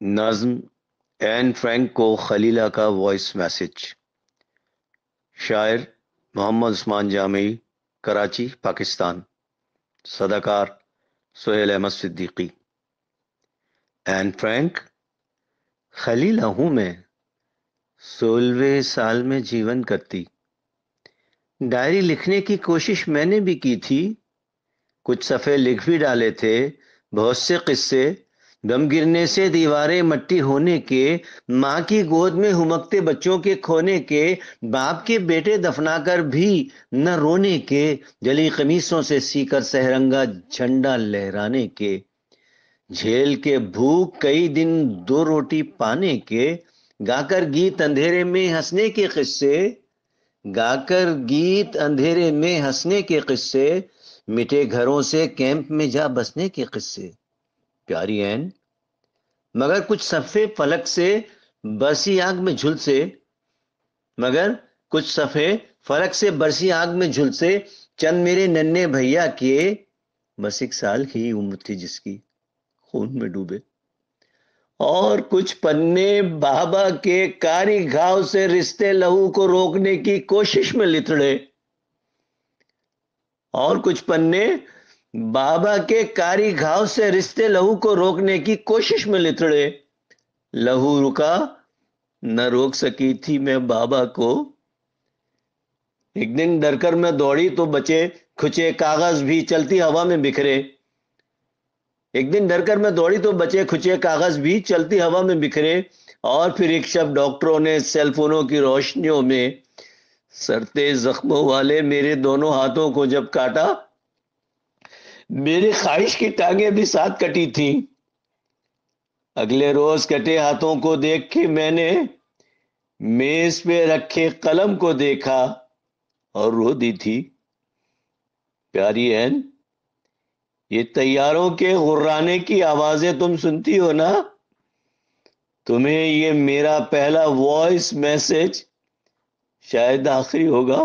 نظم N Frank کو خلیلہ کا وائس میسج۔ شاعر محمد عثمان جامعی، کراچی، پاکستان۔ صداکار سہیل احمد صدیقی۔ این فرینک، خلیلہ ہوں میں، 16ویں سال میں جیون کرتی۔ ڈائری لکھنے کی کوشش میں نے بھی کی تھی، کچھ صفحے لکھ بھی ڈالے تھے، بہت سے قصے، دم گرنے سے دیواریں مٹی ہونے کے، ماں کی گود میں ہمکتے بچوں کے کھونے کے، باپ کے بیٹے دفنا کر بھی نہ رونے کے، جلی قمیصوں سے سی کر سہرنگا جھنڈا لہرانے کے، جھیل کے بھوک کئی دن 2 روٹی پانے کے، گا کر گیت اندھیرے میں ہنسنے کے قصے، گا کر گیت اندھیرے میں ہنسنے کے قصے، مٹے گھروں سے کیمپ میں جا بسنے کے قصے۔ پیاری این، مگر کچھ صفحے فلک سے برسی آگ میں جھلسے، مگر کچھ صفحے فلک سے برسی آگ میں جھلسے، چند میرے ننھے بھیا کے، بس 1 سال ہی عمر تھی جس کی، خون میں ڈوبے۔ اور کچھ پنے بابا کے کاری گھاؤ سے رشتے لہو کو روکنے کی کوشش میں لتڑے، اور کچھ پنے بابا کے کاری گھاؤ سے رشتے لہو کو روکنے کی کوشش میں لتڑے۔ لہو رکا نہ روک سکی تھی میں بابا کو، ایک دن ڈر کر میں دوڑی تو بچے کھچے کاغذ بھی چلتی ہوا میں بکھرے، ایک دن ڈر کر میں دوڑی تو بچے کھچے کاغذ بھی چلتی ہوا میں بکھرے، اور پھر ایک شب ڈاکٹروں نے سیل فونوں کی روشنیوں میں سرتے زخموں والے میرے دونوں ہاتھوں کو جب کاٹا، میری خواہش کی ٹانگیں بھی ساتھ کٹی تھیں۔ اگلے روز کٹے ہاتھوں کو دیکھ کے میں نے میز پہ رکھے قلم کو دیکھا اور رو دی تھی۔ پیاری این، یہ طیاروں کے غرانے کی آوازیں تم سنتی ہو نا؟ تمہیں یہ میرا پہلا وائس میسج شاید آخری ہوگا۔